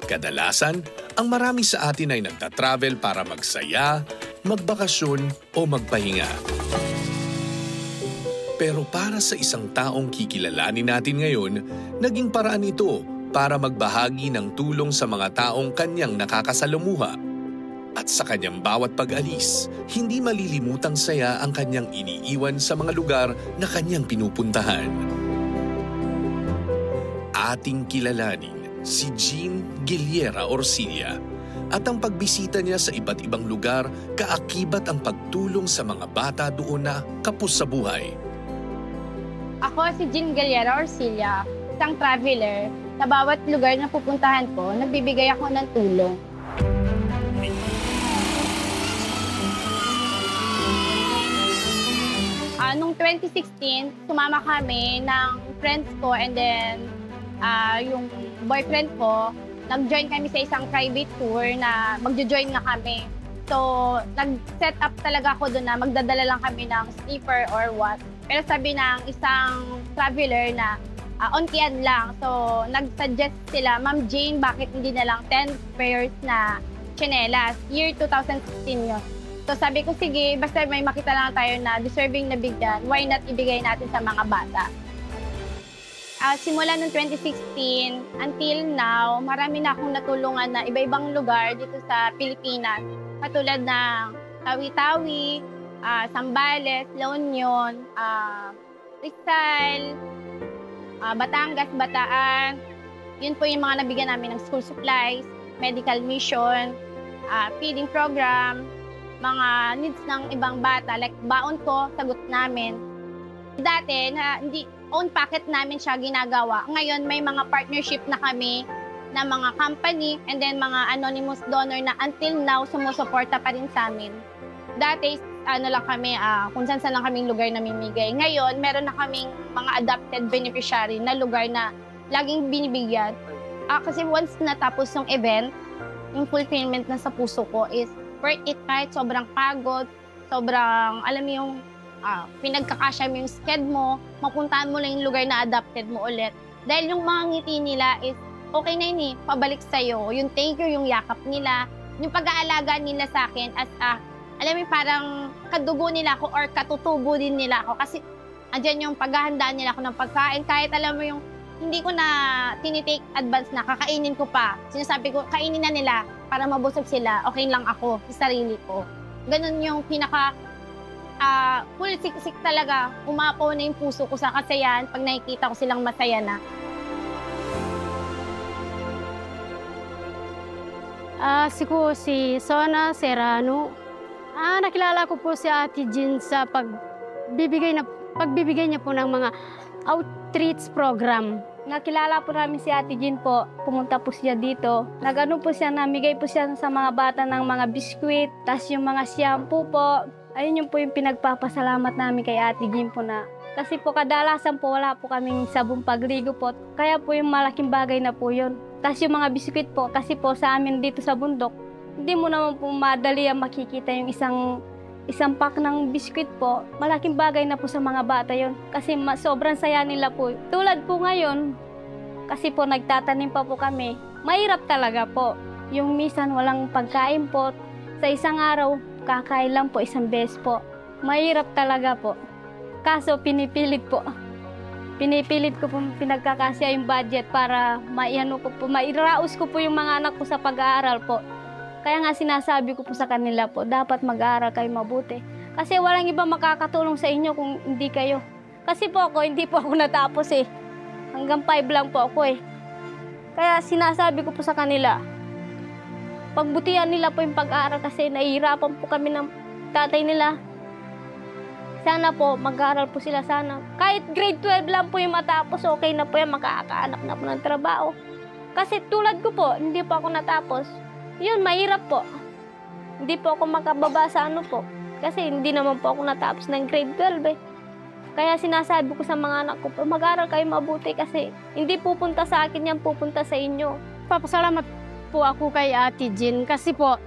Kadalasan, ang marami sa atin ay nagta-travel para magsaya, magbakasyon o magpahinga. Pero para sa isang taong kikilalanin natin ngayon, naging paraan ito para magbahagi ng tulong sa mga taong kanyang nakakasalumuha. At sa kanyang bawat pag-alis, hindi malilimutang saya ang kanyang iniiwan sa mga lugar na kanyang pinupuntahan. Ating kilalanin si Jean Guilliera Orcilla at ang pagbisita niya sa iba't ibang lugar kaakibat ang pagtulong sa mga bata doon na kapos sa buhay. Ako si Jean Guilliera Orcilla, isang traveler. Sa bawat lugar na pupuntahan ko, nagbibigay ako ng tulong. Noong 2016, sumama kami ng friends ko and then yung boyfriend ko, nag-join kami sa isang private tour na magjo-join na kami. So, nag-set up talaga ako doon na magdadala lang kami ng sleeper or what. Pero sabi ng isang traveler na on-kian lang. So, nag-suggest sila, Ma'am Jane, bakit hindi na lang 10 pairs na tsinelas? Year 2016 yun. So, sabi ko, sige, basta may makita lang tayo na deserving na bigyan, why not ibigay natin sa mga bata? Simula noong 2016 until now, marami na akong natulungan na iba-ibang lugar dito sa Pilipinas. Katulad ng Tawi-Tawi, Zambales, La Union, Rizal, Batangas, Bataan. Yun po yung mga nabigyan namin ng school supplies, medical mission, feeding program, mga needs ng ibang bata. Like baon ko, sagot namin. Dati, hindi own packet namin siya ginagawa. Ngayon, may mga partnership na kami na mga company and then mga anonymous donor na until now sumusuporta pa rin sa amin. Dati, lang kami, kung saan lang kaming lugar namimigay. Ngayon, meron na kaming mga adopted beneficiary na lugar na laging binibigyan. Kasi once natapos yung event, yung fulfillment na sa puso ko is worth it kahit sobrang pagod, sobrang, alam mo yung pinagkakasya mo yung sked mo, mapuntahan mo lang yung lugar na adopted mo ulit. Dahil yung mga ngiti nila is, okay na yun pabalik sa'yo. Yung thank you, yung yakap nila, yung pag-aalaga nila sa akin as alam mo parang kadugo nila ako or katutubo din nila ako. Kasi andyan yung paghahandaan nila ako ng pagkain. Kahit alam mo yung hindi ko na tinitake advance na kakainin ko pa. Sinasabi ko, kainin na nila para mabusog sila. Okay lang ako sa sarili ko. Ganun yung pinaka full siksik talaga. Umapaw na yung puso ko sa kasayahan pag nakikita ko silang masaya na. Siguro si Sona Serrano. Nakilala ko po si Ate Jean sa pagbibigay niya po ng mga outreach program. Nakilala po namin si Ate Jean po. Pumunta po siya dito. Nag-ano po siya, namigay po siya sa mga bata ng mga biskwit, tas yung mga shampoo po. Ayun yung po yung pinagpapasalamat namin kay Ate Jean po na. Kasi po kadalasan po wala po kaming sabong pagligo po. Kaya po yung malaking bagay na po yun. Tas yung mga biskwit po, kasi po sa amin dito sa bundok, hindi mo naman po madali ang makikita yung isang pack ng biskwit po. Malaking bagay na po sa mga bata yon. Kasi sobrang saya nila po. Tulad po ngayon, kasi po nagtatanim pa po kami, mahirap talaga po. Yung minsan walang pagkain po. Sa isang araw, kakain lang po isang beses po. Mahirap talaga po. Kaso pinipilit po. Pinipilit ko po pinagkakasya yung budget para mairaos ko po yung mga anak ko sa pag-aaral po. Kaya nga sinasabi ko po sa kanila po, dapat mag-aaral kayo mabuti. Kasi walang iba makakatulong sa inyo kung hindi kayo. Kasi po ako, hindi po ako natapos Hanggang 5 lang po ako Kaya sinasabi ko po sa kanila, pagbutihan nila po yung pag-aaral kasi nahihirapan po kami ng tatay nila. Sana po, mag-aaral po sila sana. Kahit grade 12 lang po yung matapos, okay na po yan, makakaanak na po ng trabaho. Kasi tulad ko po, hindi po ako natapos. Yun, mahirap po. Hindi po ako makababa sa po. Kasi hindi naman po ako natapos ng grade 12 Kaya sinasabi ko sa mga anak ko po, mag-aaral kayo mabuti kasi hindi pupunta sa akin yan, pupunta sa inyo. Papasalamat po ako kay Ate Jean kasi po,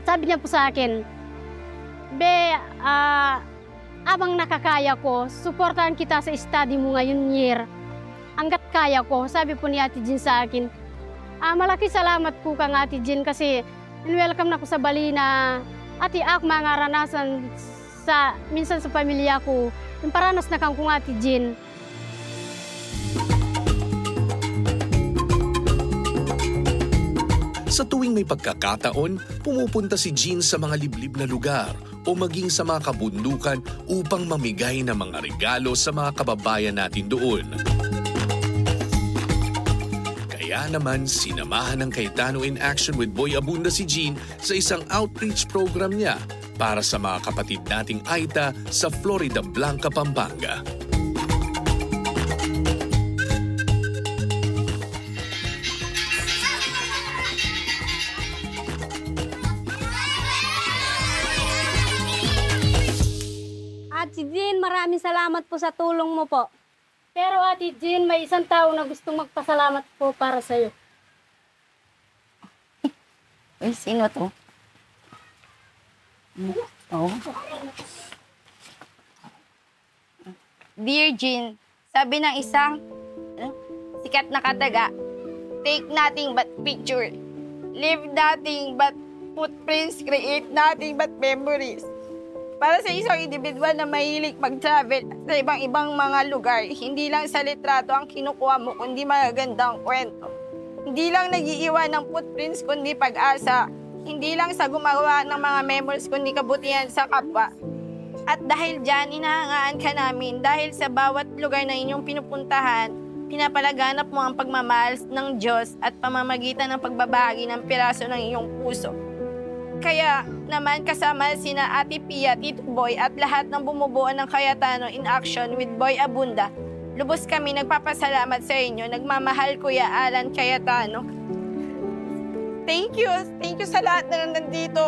sabi niya po sa akin, abang nakakaya ko, suportahan kita sa study mo ngayon year. Hanggat kaya ko, sabi po ni Ate Jean sa akin, Malaki salamat po kang Ate Jean kasi welcome na ko sa Bali na ati ak mga ranasan sa minsan sa pamilya ko. Yung paranas na kang kung Ate Jean. Sa tuwing may pagkakataon, pumupunta si Jean sa mga liblib na lugar o maging sa mga kabundukan upang mamigay ng mga regalo sa mga kababayan natin doon. Kaya naman, sinamahan ng Cayetano in Action with Boy Abunda si Jean sa isang outreach program niya para sa mga kapatid nating Aita sa Florida Blanca, Pampanga. Ate Jean, maraming salamat po sa tulong mo po. Pero Ate Jean, may isang tao na gustong magpasalamat po para sa'yo. Uy, sino to? Oh. Dear Jean, sabi ng isang sikat na kataga, take nothing but picture. Leave nothing but footprints, create nothing but memories. Para sa isang individual na mahilig mag-travel sa ibang-ibang mga lugar, hindi lang sa litrato ang kinukuha mo, kundi magagandang kwento. Hindi lang nag-iiwan ng footprints, kundi pag-asa. Hindi lang sa gumawa ng mga memories, kundi kabutihan sa kapwa. At dahil dyan, inahangaan ka namin dahil sa bawat lugar na inyong pinupuntahan, pinapalaganap mo ang pagmamahal ng Diyos at pamamagitan ng pagbabahagi ng piraso ng iyong puso. Kaya naman kasama sina Ate Pia, Tito Boy at lahat ng bumubuo ng Cayetano in Action with Boy Abunda, lubos kami nagpapasalamat sa inyo. Nagmamahal, Kuya Alan Cayetano. Thank you. Thank you sa lahat na nandito.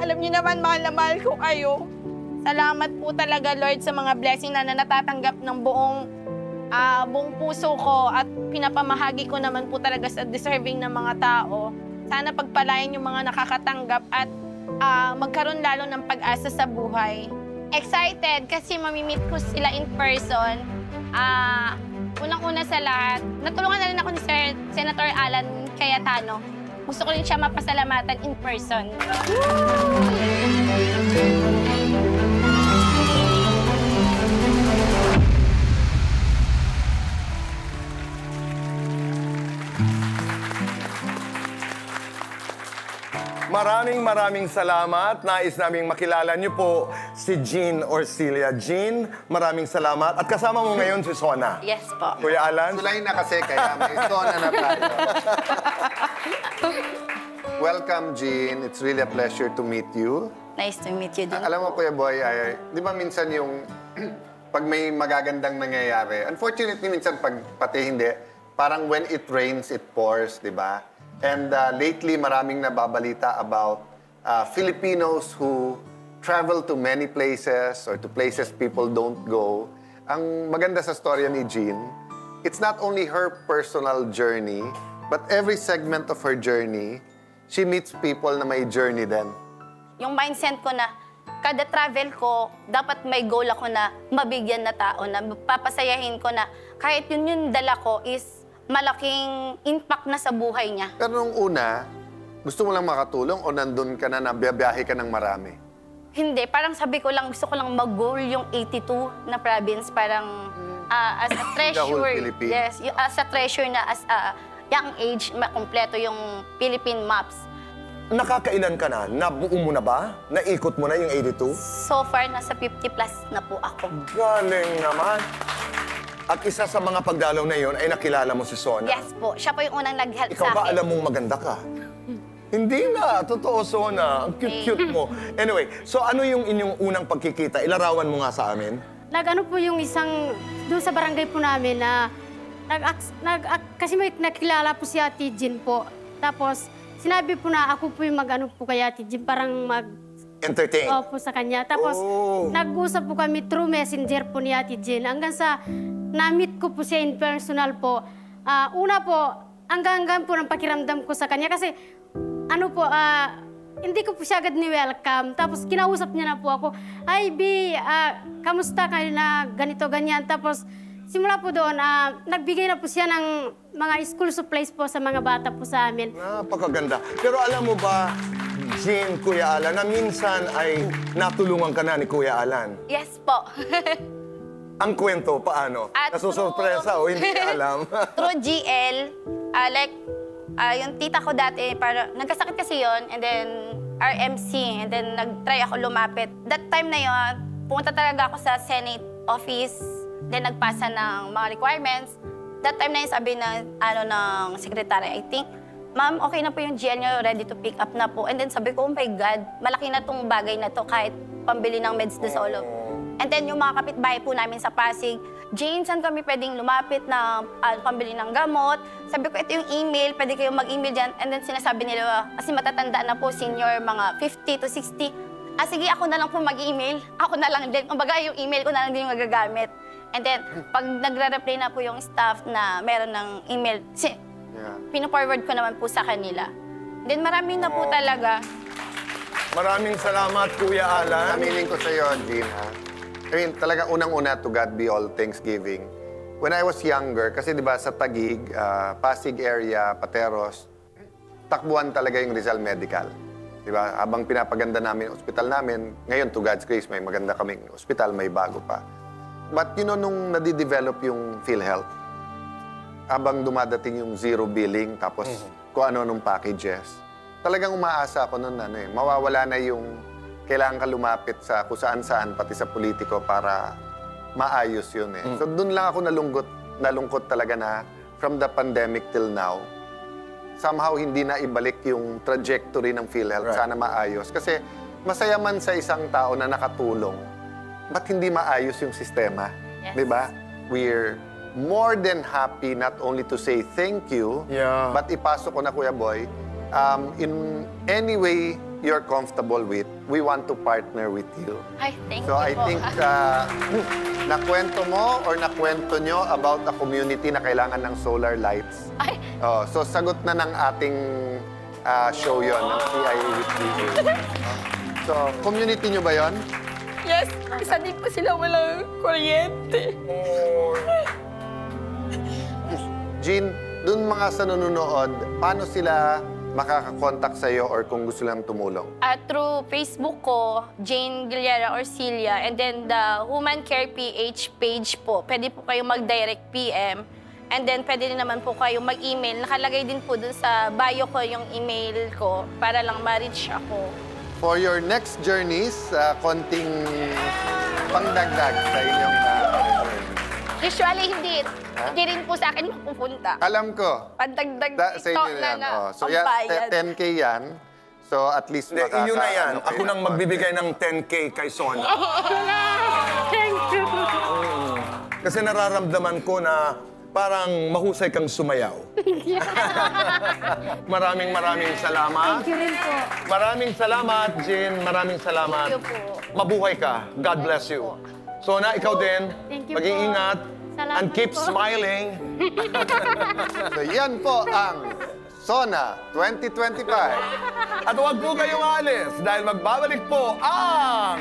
Alam niyo naman, mahal na mahal ko kayo. Salamat po talaga, Lord, sa mga blessing na natatanggap ng buong puso ko at pinapamahagi ko naman po talaga sa deserving ng mga tao. Sana pagpalain yung mga nakakatanggap at magkaroon lalo ng pag-asa sa buhay. Excited kasi mamimit ko sila in person. Unang-una sa lahat, natulungan na rin ako ni Senator Alan Cayetano. Gusto ko rin siya mapasalamatan in person. Maraming salamat. Nais naming makilala niyo po si Jean Orsilia. Jean, maraming salamat. At kasama mo ngayon si Sona. Yes po. Kuya Alan? Sulay na kasi, kaya may Sona na tayo. Welcome, Jean. It's really a pleasure to meet you. Nice to meet you din. Alam mo, Kuya Boy, di ba minsan yung pag may magagandang nangyayari, unfortunately, minsan pati hindi, parang when it rains, it pours, di ba? And lately, maraming nababalita about Filipinos who travel to many places or to places people don't go. Ang maganda sa storya ni Jean, it's not only her personal journey, but every segment of her journey, she meets people na may journey din. Yung mindset ko na kada travel ko, dapat may goal ako na mabigyan na tao, na papasayahin ko na kahit yun yung dala ko is malaking impact na sa buhay niya. Pero nung una, gusto mo lang makatulong o nandun ka na biyahe ka ng marami? Hindi, parang sabi ko lang, gusto ko lang mag-goal yung 82 na province, parang as a treasure. The whole Philippines. Yes, as a treasure na as a young age, makumpleto yung Philippine maps. Nakakailan ka na? Nabuo mo na ba? Naikot mo na yung 82? So far, nasa 50 plus na po ako. Galing naman. At isa sa mga pagdalaw na yon ay nakilala mo si Sona. Yes po, siya po yung unang nag-help Ikaw sa akin. ba alam mong maganda ka? Hindi nga, totoo, Sona. Ang cute-cute mo. Anyway, so ano yung inyong unang pagkikita? Ilarawan mo nga sa amin. Nag-ano po yung isang, doon sa barangay po namin na, kasi may nakilala po si Ate Jean po. Tapos, sinabi po na ako po yung mag-ano po kay Ate Jean, parang Entertain. Opo sa kanya. Tapos, nag-usap po kami through messenger po ni Ate Jean. Hanggang sa, na-meet ko po siya in personal po. Una po, hanggang po ng pakiramdam ko sa kanya. Kasi, ano po, hindi ko po siya agad ni-welcome. Tapos, kinausap niya na po ako, "Ay, B, kamusta kayo na ganito, ganyan?" Tapos, simula po doon, nagbigay na po siya ng mga school supplies po sa mga bata po sa amin. Napakaganda. Pero alam mo ba, Jean, Kuya Alan, na minsan ay natulungan ka na ni Kuya Alan? Yes po. Ang kwento, paano? At Nasusurpresa o hindi niya alam? Through GL, yung tita ko dati, nagkasakit kasi yon, and then RMC, and then nag-try ako lumapit. That time na yon, pumunta talaga ako sa Senate office, then nagpasa ng mga requirements. That time na yun, sabi ng secretary, I think, ma'am, okay na po yung GL nyo, ready to pick up na po. And then sabi ko, oh my God, malaki na tong bagay na to kahit pambili ng meds de solo. And then yung mga kapitbahay po namin sa Pasig, Jane, saan kami pwedeng lumapit na pambili ng gamot? Sabi ko, ito yung email, pwede kayong mag-email dyan. And then sinasabi nila, kasi matatanda na po, senior, mga 50 to 60. Sige, ako na lang po mag-email. Ako na lang din. Kumbaga, yung email ko na lang din yung magagamit. And then, pag nagre-reply na po yung staff na meron ng email, pino-forward ko naman po sa kanila. Then, marami na po talaga. Maraming salamat, Kuya Alan. Aminin ko sa iyo, Jean, ha? I mean, talagang unang-una, to God be all thanksgiving. When I was younger, kasi di ba sa Taguig, Pasig area, Pateros, takbuhan talaga yung Rizal Medical. Di ba? Habang pinapaganda namin yung ospital namin, ngayon, to God's grace, may maganda kaming ospital, may bago pa. But you know, nung nadidevelop yung PhilHealth, habang dumadating yung zero billing, tapos kung ano nung packages, talagang umaasa ako nun, mawawala na yung kailangan ka lumapit sa kung saan-saan, pati sa politiko, para maayos yun So doon lang ako nalungkot talaga na from the pandemic till now, somehow hindi na ibalik yung trajectory ng PhilHealth. Sana maayos. Kasi masaya man sa isang tao na nakatulong, ba't hindi maayos yung sistema? Yes. Diba? We're more than happy not only to say thank you, but ipasok ko na, Kuya Boy, in any way you're comfortable with, we want to partner with you. Ay, thank So I you po. think nakwento mo or nakwento nyo about a community na kailangan ng solar lights. Ay, So sagot na ng ating show yon ng CIA with DA. So community nyo ba yon? yes, isa din po sila walang kuryente. Jean, dun mga sa nanonood, paano sila makakakontak sa iyo or kung gusto lang tumulong? Through Facebook ko, Jane Giliera Orsilia, and then the Human Care PH page po. Pwede po kayong mag-direct PM. And then pwede din naman po kayong mag-email. Nakalagay din po dun sa bio ko yung email ko para lang ma-reach ako. For your next journeys, konting pangdagdag sa inyong Usually, hindi rin po sa akin mapupunta. Alam ko. Pandagdag Sa ito inyo yan. na So yan, pambayad. 10K yan. So at least Hindi, yun na yan. Ako nang mag magbibigay ng 10K kay Sona. Thank you. Kasi nararamdaman ko na parang mahusay kang sumayaw. Maraming salamat. Thank you rin po. Maraming salamat, Jean. Maraming salamat. Thank you po. Mabuhay ka. God bless you. Sona, ikaw din. Thank you Mag-iingat. po. Salamat And keep po. smiling. So yan po ang Sona 2025. At huwag po kayong alis dahil magbabalik po ang...